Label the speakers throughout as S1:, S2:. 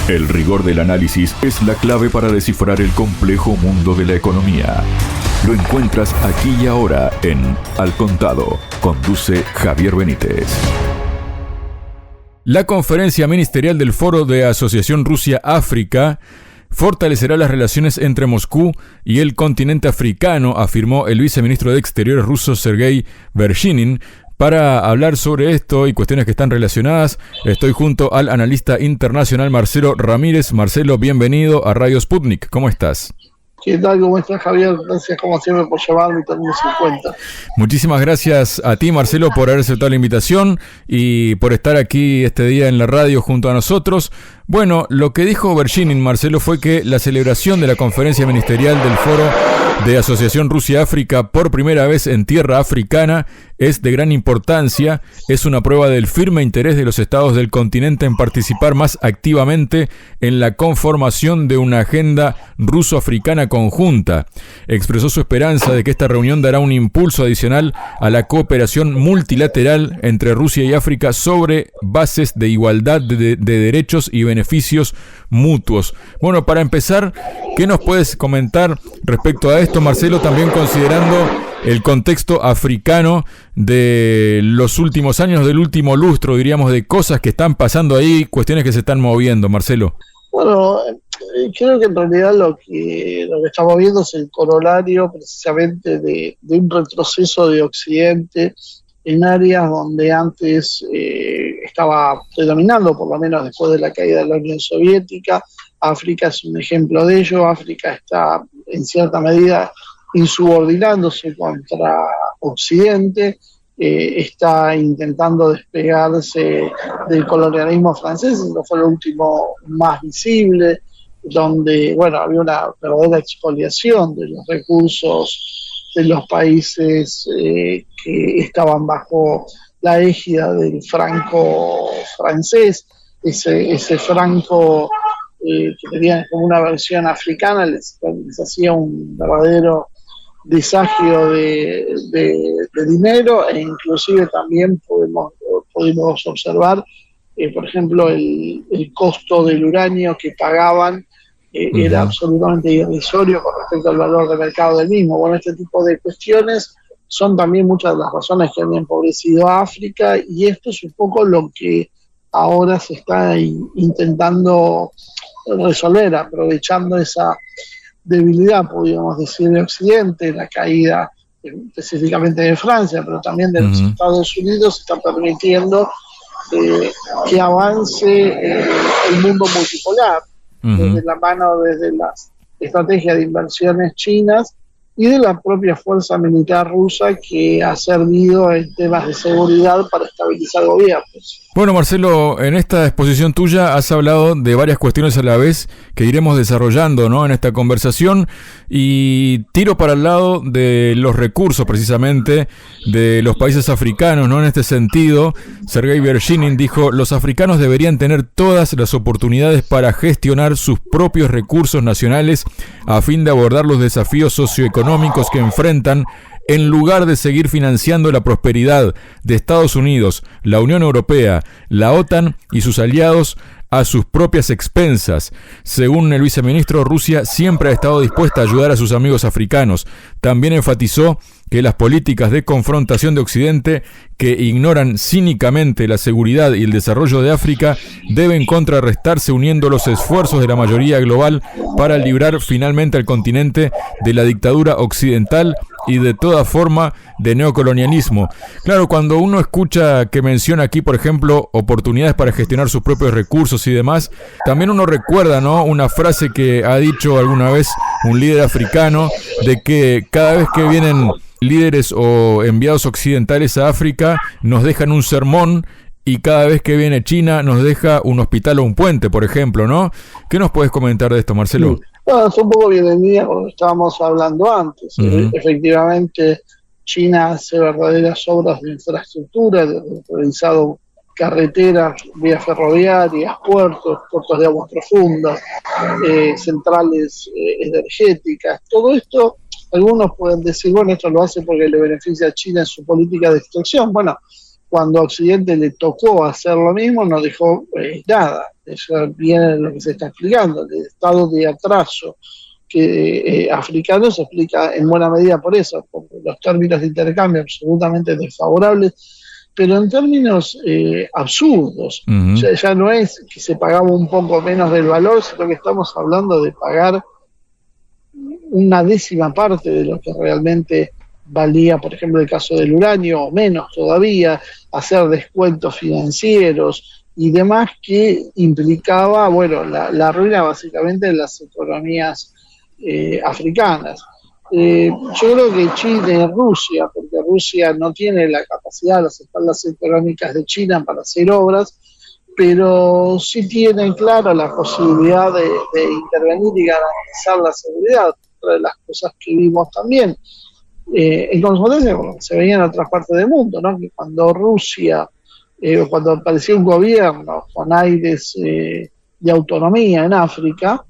S1: El rigor del análisis es la clave para descifrar el complejo mundo de la economía. Lo encuentras aquí y ahora en Al Contado. Conduce Javier Benítez.
S2: La conferencia ministerial del Foro de Asociación Rusia-África fortalecerá las relaciones entre Moscú y el continente africano, afirmó el viceministro de Exteriores ruso Sergei Vershinin. Para hablar sobre esto y cuestiones que están relacionadas, estoy junto al analista internacional Marcelo Ramírez. Marcelo, bienvenido a Radio Sputnik. ¿Cómo estás?
S3: ¿Qué tal? ¿Cómo estás, Javier? Gracias, como siempre, por llamarme y tenernos en cuenta.
S2: Muchísimas gracias a ti, Marcelo, por haber aceptado la invitación y por estar aquí este día en la radio junto a nosotros. Bueno, lo que dijo Vershinin, Marcelo, fue que la celebración de la conferencia ministerial del Foro de Asociación Rusia-África por primera vez en tierra africana es de gran importancia, es una prueba del firme interés de los estados del continente en participar más activamente en la conformación de una agenda ruso-africana conjunta. Expresó su esperanza de que esta reunión dará un impulso adicional a la cooperación multilateral entre Rusia y África sobre bases de igualdad de derechos y beneficios mutuos. Bueno, para empezar, ¿qué nos puedes comentar respecto a esto, Marcelo, también considerando el contexto africano de los últimos años, del último lustro, diríamos, de cosas que están pasando ahí, cuestiones que se están moviendo, Marcelo?
S3: Bueno, creo que en realidad lo que estamos viendo es el corolario precisamente de un retroceso de Occidente en áreas donde antes estaba predominando, por lo menos después de la caída de la Unión Soviética. África es un ejemplo de ello. África está en cierta medida insubordinándose contra Occidente, está intentando despegarse del colonialismo francés, eso fue lo último más visible, donde había una verdadera expoliación de los recursos de los países que estaban bajo la égida del franco francés, ese franco que tenían como una versión africana, les hacía un verdadero desagio de dinero, e inclusive también pudimos observar, por ejemplo, el costo del uranio que pagaban era absolutamente irrisorio con respecto al valor de mercado del mismo. Bueno, este tipo de cuestiones son también muchas de las razones que han empobrecido a África, y esto es un poco lo que ahora se está intentando resolver, aprovechando esa debilidad, podríamos decir, de Occidente, la caída específicamente de Francia, pero también de los Estados Unidos, está permitiendo que avance el mundo multipolar, desde la mano, desde las estrategias de inversiones chinas y de la propia fuerza militar rusa, que ha servido en temas de seguridad para estabilizar gobiernos.
S2: Bueno, Marcelo, en esta exposición tuya has hablado de varias cuestiones a la vez que iremos desarrollando, ¿no?, en esta conversación, y tiro para el lado de los recursos, precisamente, de los países africanos, ¿no? En este sentido, Sergei Vershinin dijo: los africanos deberían tener todas las oportunidades para gestionar sus propios recursos nacionales a fin de abordar los desafíos socioeconómicos que enfrentan, en lugar de seguir financiando la prosperidad de Estados Unidos, la Unión Europea, la OTAN y sus aliados a sus propias expensas. Según el viceministro, Rusia siempre ha estado dispuesta a ayudar a sus amigos africanos. También enfatizó que las políticas de confrontación de Occidente, que ignoran cínicamente la seguridad y el desarrollo de África, deben contrarrestarse uniendo los esfuerzos de la mayoría global para librar finalmente al continente de la dictadura occidental y de toda forma de neocolonialismo. Claro, cuando uno escucha que menciona aquí, por ejemplo, oportunidades para gestionar sus propios recursos y demás, también uno recuerda, ¿no?, una frase que ha dicho alguna vez un líder africano, de que cada vez que vienen líderes o enviados occidentales a África nos dejan un sermón, y cada vez que viene China nos deja un hospital o un puente, por ejemplo, ¿no? ¿Qué nos puedes comentar de esto, Marcelo?
S3: Bueno, es un poco bien en línea con lo que estábamos hablando antes. Efectivamente, China hace verdaderas obras de infraestructura, ha realizado carreteras, vías ferroviarias, puertos de aguas profundas, centrales energéticas. Todo esto, algunos pueden decir, bueno, esto lo hace porque le beneficia a China en su política de extracción. Bueno, cuando a Occidente le tocó hacer lo mismo, no dejó nada. Eso viene lo que se está explicando, el estado de atraso que africano se explica en buena medida por eso, por los términos de intercambio absolutamente desfavorables, pero en términos absurdos. O sea, ya no es que se pagaba un poco menos del valor, sino que estamos hablando de pagar una décima parte de lo que realmente valía, por ejemplo, el caso del uranio, o menos todavía, hacer descuentos financieros y demás, que implicaba, bueno, la ruina básicamente de las economías africanas. Yo creo que China y Rusia, porque Rusia no tiene la capacidad, las espaldas económicas de China para hacer obras, pero sí tienen clara la posibilidad de intervenir y garantizar la seguridad. Otra de las cosas que vimos también en consecuencia, bueno, se veía en otras partes del mundo, ¿no? Que cuando Rusia, cuando aparecía un gobierno con aires de autonomía en África,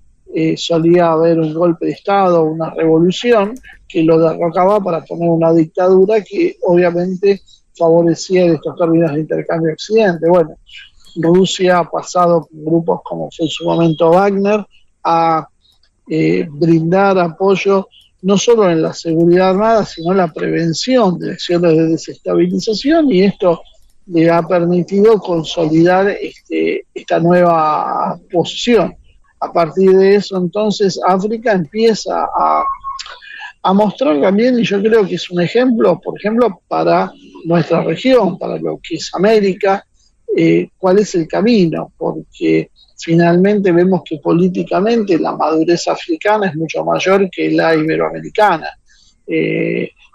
S3: solía haber un golpe de Estado, una revolución que lo derrocaba para poner una dictadura que obviamente favorecía en estos términos de intercambio occidente. Bueno, Rusia ha pasado por grupos como fue en su momento Wagner a brindar apoyo no solo en la seguridad armada, sino en la prevención de acciones de desestabilización, y esto le ha permitido consolidar esta nueva posición. A partir de eso, entonces, África empieza a mostrar también, y yo creo que es un ejemplo, por ejemplo, para nuestra región, para lo que es América, cuál es el camino, porque finalmente vemos que políticamente la madurez africana es mucho mayor que la iberoamericana.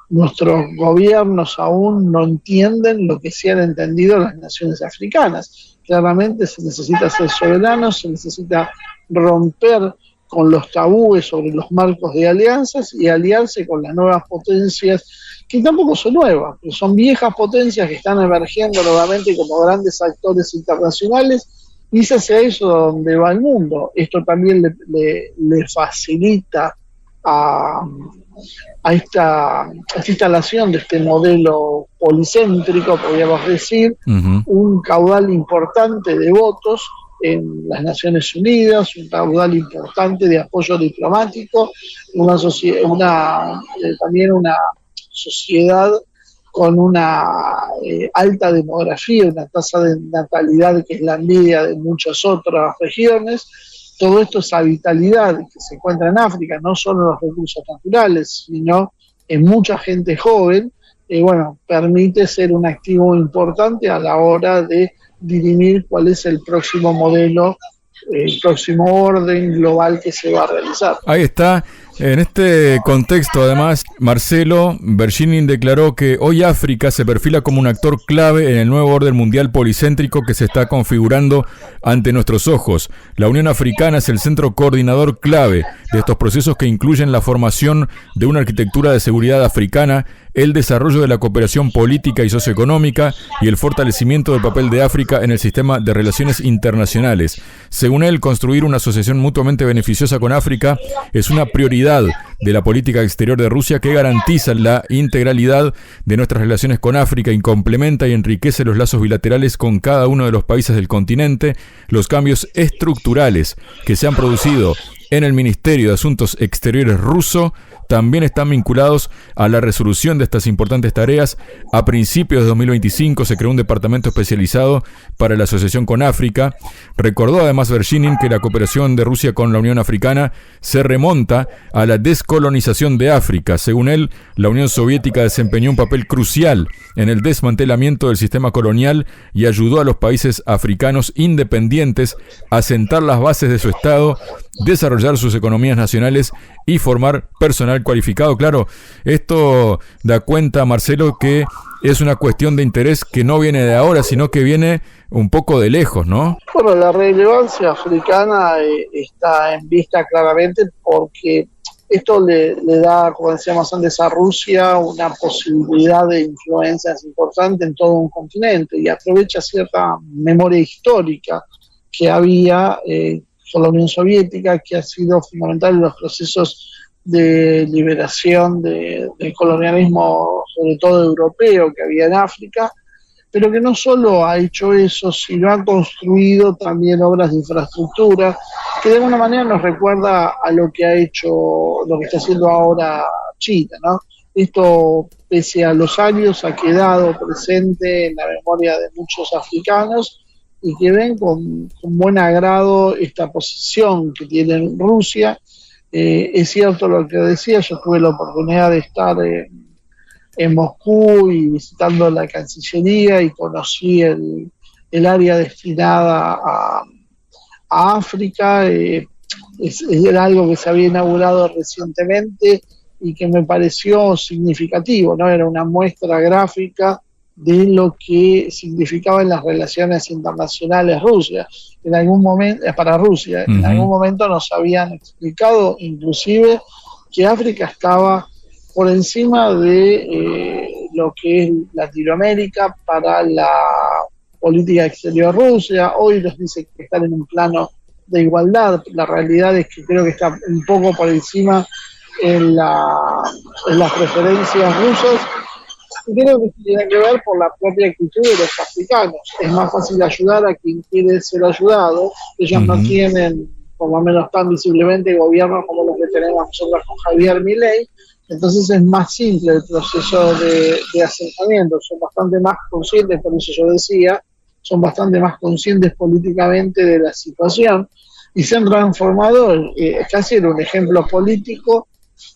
S3: Nuestros gobiernos aún no entienden lo que sí han entendido las naciones africanas. Claramente se necesita ser soberano, se necesita romper con los tabúes sobre los marcos de alianzas y aliarse con las nuevas potencias, que tampoco son nuevas, pero son viejas potencias que están emergiendo nuevamente como grandes actores internacionales, y es hacia eso donde va el mundo. Esto también le facilita a esta instalación de este modelo policéntrico, podríamos decir, un caudal importante de votos en las Naciones Unidas, un caudal importante de apoyo diplomático, también una sociedad con una alta demografía, una tasa de natalidad que es la envidia de muchas otras regiones. Todo esto, esa vitalidad que se encuentra en África, no solo en los recursos naturales, sino en mucha gente joven, permite ser un activo importante a la hora de dirimir cuál es el próximo modelo, el próximo orden global que se va a realizar.
S2: Ahí está. En este contexto, además, Marcelo Berginin declaró que hoy África se perfila como un actor clave en el nuevo orden mundial policéntrico que se está configurando ante nuestros ojos. La Unión Africana es el centro coordinador clave de estos procesos que incluyen la formación de una arquitectura de seguridad africana, el desarrollo de la cooperación política y socioeconómica y el fortalecimiento del papel de África en el sistema de relaciones internacionales. Según él, construir una asociación mutuamente beneficiosa con África es una prioridad de la política exterior de Rusia que garantiza la integralidad de nuestras relaciones con África y complementa y enriquece los lazos bilaterales con cada uno de los países del continente. Los cambios estructurales que se han producido en el Ministerio de Asuntos Exteriores ruso también están vinculados a la resolución de estas importantes tareas. A principios de 2025 se creó un departamento especializado para la asociación con África. Recordó además Berginin que la cooperación de Rusia con la Unión Africana se remonta a la descolonización de África. Según él, la Unión Soviética desempeñó un papel crucial en el desmantelamiento del sistema colonial y ayudó a los países africanos independientes a sentar las bases de su Estado, desarrollar sus economías nacionales y formar personal cualificado. Claro, esto da cuenta, Marcelo, que es una cuestión de interés que no viene de ahora, sino que viene un poco de lejos, ¿no?
S3: Bueno, la relevancia africana está en vista claramente porque esto le da, como decíamos antes, a Rusia una posibilidad de influencias importante en todo un continente y aprovecha cierta memoria histórica que había con la Unión Soviética, que ha sido fundamental en los procesos de liberación del colonialismo, sobre todo europeo, que había en África, pero que no solo ha hecho eso, sino ha construido también obras de infraestructura, que de alguna manera nos recuerda a lo que ha hecho, lo que está haciendo ahora China, ¿no? Esto, pese a los años, ha quedado presente en la memoria de muchos africanos y que ven con buen agrado esta posición que tiene Rusia. Es cierto lo que decía, yo tuve la oportunidad de estar en Moscú y visitando la Cancillería y conocí el área destinada a África. Era algo que se había inaugurado recientemente y que me pareció significativo, ¿no? Era una muestra gráfica de lo que significaban las relaciones internacionales Rusia. En algún momento, para Rusia, en algún momento nos habían explicado inclusive que África estaba por encima de lo que es Latinoamérica para la política exterior Rusia. Hoy nos dice que están en un plano de igualdad. La realidad es que creo que está un poco por encima en las preferencias rusas. Creo que tiene que ver por la propia actitud de los africanos. Es más fácil ayudar a quien quiere ser ayudado. Ellos no tienen, por lo menos tan visiblemente, gobiernos como los que tenemos nosotros con Javier Milei. Entonces es más simple el proceso de asentamiento. Son bastante más conscientes, por eso yo decía, son bastante más conscientes políticamente de la situación y se han transformado, casi en un ejemplo político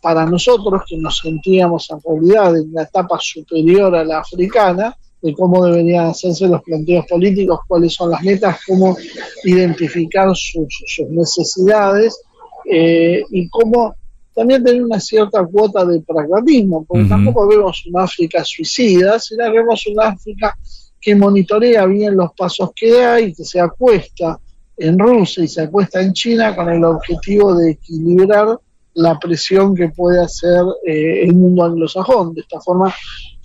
S3: para nosotros, que nos sentíamos en realidad en la etapa superior a la africana, de cómo deberían hacerse los planteos políticos, cuáles son las metas, cómo identificar sus necesidades y cómo también tener una cierta cuota de pragmatismo, porque tampoco vemos una África suicida, sino vemos una África que monitorea bien los pasos que hay, que se acuesta en Rusia y se acuesta en China con el objetivo de equilibrar la presión que puede hacer el mundo anglosajón. De esta forma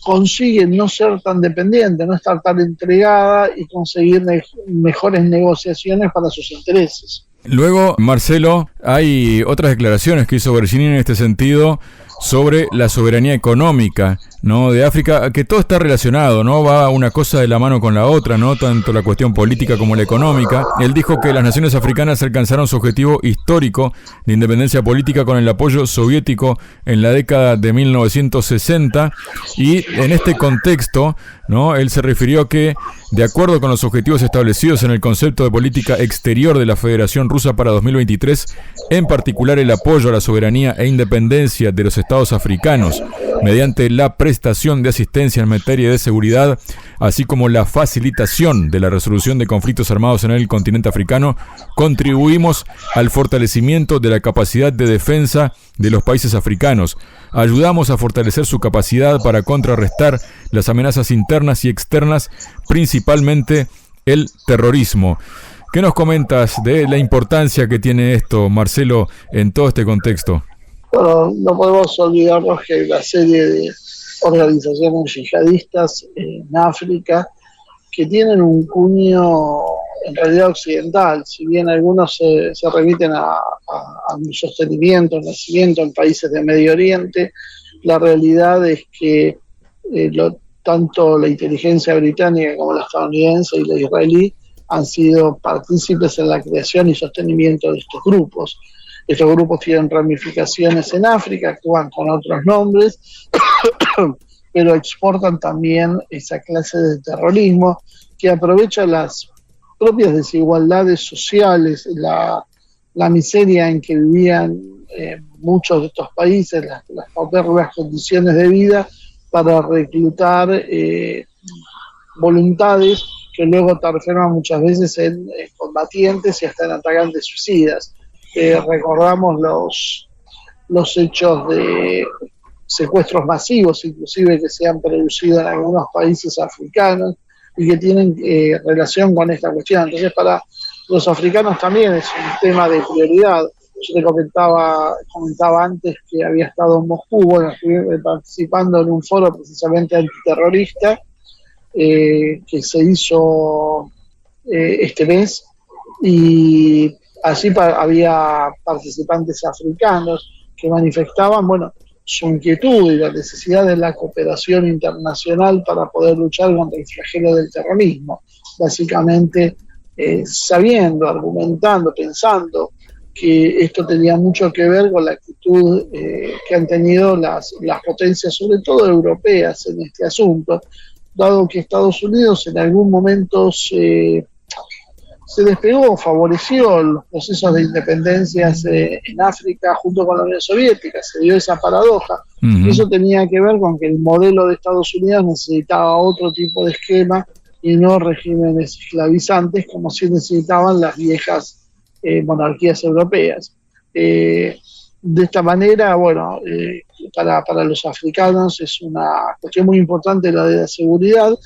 S3: consigue no ser tan dependiente, no estar tan entregada y conseguir mejores negociaciones para sus intereses.
S2: Luego, Marcelo, hay otras declaraciones que hizo Berginin en este sentido sobre la soberanía económica, ¿no?, de África, que todo está relacionado, ¿no? Va una cosa de la mano con la otra, ¿no? Tanto la cuestión política como la económica. Él dijo que las naciones africanas alcanzaron su objetivo histórico de independencia política con el apoyo soviético en la década de 1960 y en este contexto, ¿no?, él se refirió que, de acuerdo con los objetivos establecidos en el concepto de política exterior de la Federación Rusa para 2023, en particular el apoyo a la soberanía e independencia de los estados africanos, mediante la prestación de asistencia en materia de seguridad, así como la facilitación de la resolución de conflictos armados en el continente africano, contribuimos al fortalecimiento de la capacidad de defensa de los países africanos. Ayudamos a fortalecer su capacidad para contrarrestar las amenazas internas y externas, principalmente el terrorismo. ¿Qué nos comentas de la importancia que tiene esto, Marcelo, en todo este contexto?
S3: Bueno, no podemos olvidarnos que hay una serie de organizaciones yihadistas en África que tienen un cuño en realidad occidental, si bien algunos se remiten a un sostenimiento, nacimiento en países de Medio Oriente. La realidad es que tanto la inteligencia británica como la estadounidense y la israelí han sido partícipes en la creación y sostenimiento de estos grupos. Estos grupos tienen ramificaciones en África, actúan con otros nombres, pero exportan también esa clase de terrorismo que aprovecha las propias desigualdades sociales, la miseria en que vivían muchos de estos países, las paupérrimas condiciones de vida, para reclutar voluntades que luego transforman muchas veces en combatientes y hasta en atacantes suicidas. Recordamos los hechos de secuestros masivos, inclusive, que se han producido en algunos países africanos y que tienen relación con esta cuestión. Entonces, para los africanos también es un tema de prioridad. Yo te comentaba antes que había estado en Moscú, bueno, estuve participando en un foro precisamente antiterrorista que se hizo este mes, y allí había participantes africanos que manifestaban, bueno, su inquietud y la necesidad de la cooperación internacional para poder luchar contra el flagelo del terrorismo. Básicamente, sabiendo, argumentando, pensando que esto tenía mucho que ver con la actitud que han tenido las potencias, sobre todo europeas, en este asunto, dado que Estados Unidos en algún momento se despegó, favoreció los procesos de independencias en África junto con la Unión Soviética, se dio esa paradoja. Y eso tenía que ver con que el modelo de Estados Unidos necesitaba otro tipo de esquema y no regímenes esclavizantes como sí necesitaban las viejas monarquías europeas. De esta manera, bueno, para los africanos es una cuestión muy importante la de la seguridad,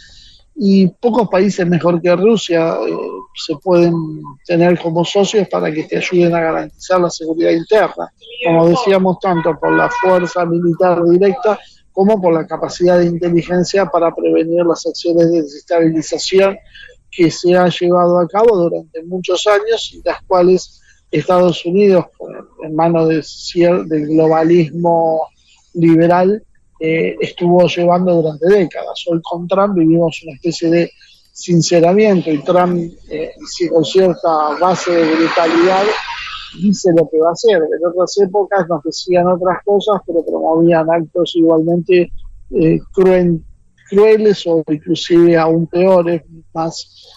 S3: y pocos países mejor que Rusia se pueden tener como socios para que te ayuden a garantizar la seguridad interna, como decíamos, tanto por la fuerza militar directa como por la capacidad de inteligencia para prevenir las acciones de desestabilización que se ha llevado a cabo durante muchos años y las cuales Estados Unidos, en manos del globalismo liberal, estuvo llevando durante décadas. Hoy con Trump vivimos una especie de sinceramiento y Trump, con cierta base de brutalidad, dice lo que va a hacer. En otras épocas nos decían otras cosas, pero promovían actos igualmente crueles o inclusive aún peores, más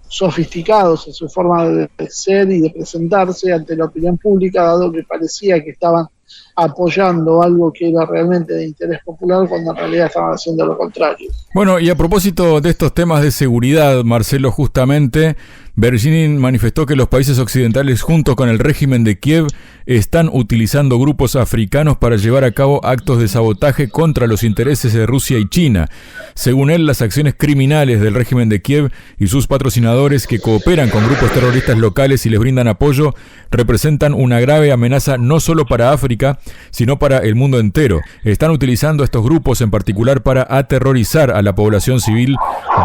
S3: sofisticados en su forma de ser y de presentarse ante la opinión pública, dado que parecía que estaban apoyando algo que era realmente de interés popular cuando en realidad estaban haciendo lo contrario.
S2: Bueno, y a propósito de estos temas de seguridad, Marcelo, justamente, Berginin manifestó que los países occidentales junto con el régimen de Kiev están utilizando grupos africanos para llevar a cabo actos de sabotaje contra los intereses de Rusia y China. Según él, las acciones criminales del régimen de Kiev y sus patrocinadores que cooperan con grupos terroristas locales y les brindan apoyo representan una grave amenaza no solo para África, sino para el mundo entero. Están utilizando estos grupos en particular para aterrorizar a la población civil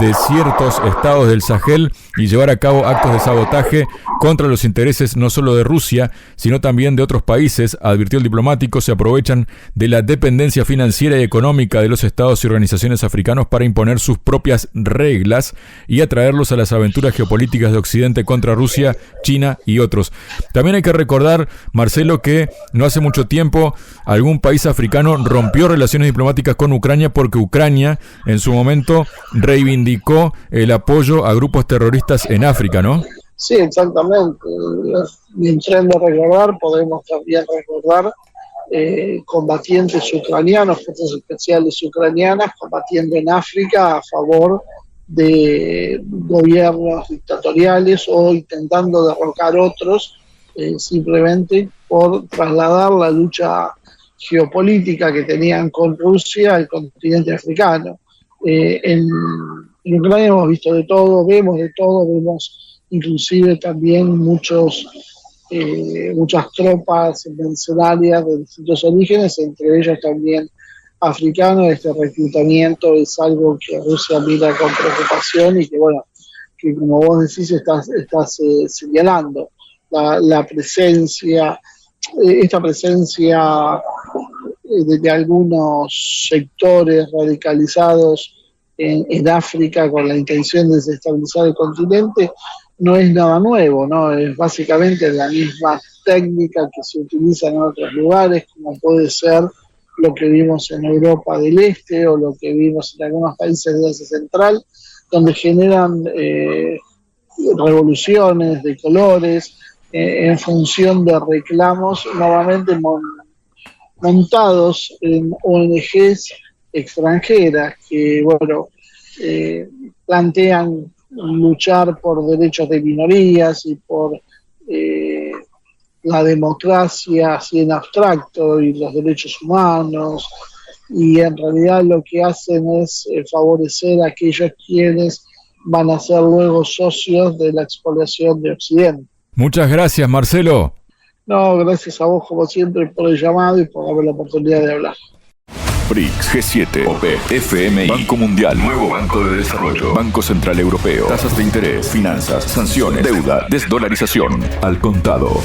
S2: de ciertos estados del Sahel y llevar a cabo actos de sabotaje contra los intereses no solo de Rusia, sino también de otros países, advirtió el diplomático. Se aprovechan de la dependencia financiera y económica de los estados y organizaciones africanos para imponer sus propias reglas y atraerlos a las aventuras geopolíticas de Occidente contra Rusia, China y otros. También hay que recordar, Marcelo, que no hace mucho tiempo algún país africano rompió relaciones diplomáticas con Ucrania porque Ucrania en su momento reivindicó el apoyo a grupos terroristas en África, ¿no?
S3: Sí, exactamente. Y entrando a recordar, podemos también recordar combatientes ucranianos, fuerzas especiales ucranianas, combatiendo en África a favor de gobiernos dictatoriales o intentando derrocar otros, simplemente por trasladar la lucha geopolítica que tenían con Rusia al continente africano. En Ucrania hemos visto de todo, vemos inclusive también muchas tropas mercenarias de distintos orígenes, entre ellos también africanos. Este reclutamiento es algo que Rusia mira con preocupación y que, bueno, que como vos decís, estás señalando la presencia, esta presencia de algunos sectores radicalizados en África con la intención de desestabilizar el continente, no es nada nuevo, ¿no? Es básicamente la misma técnica que se utiliza en otros lugares, como puede ser lo que vimos en Europa del Este o lo que vimos en algunos países de Asia Central, donde generan revoluciones de colores en función de reclamos nuevamente montados en ONGs extranjeras que, bueno, plantean luchar por derechos de minorías y por la democracia así en abstracto y los derechos humanos, y en realidad lo que hacen es favorecer a aquellos quienes van a ser luego socios de la expoliación de Occidente.
S2: Muchas gracias, Marcelo.
S3: No, gracias a vos como siempre por el llamado y por darme la oportunidad de hablar.
S1: BRICS, G7, OPEC, FMI, Banco Mundial, Nuevo Banco de Desarrollo, Banco Central Europeo, tasas de interés, finanzas, sanciones, deuda, desdolarización, al contado.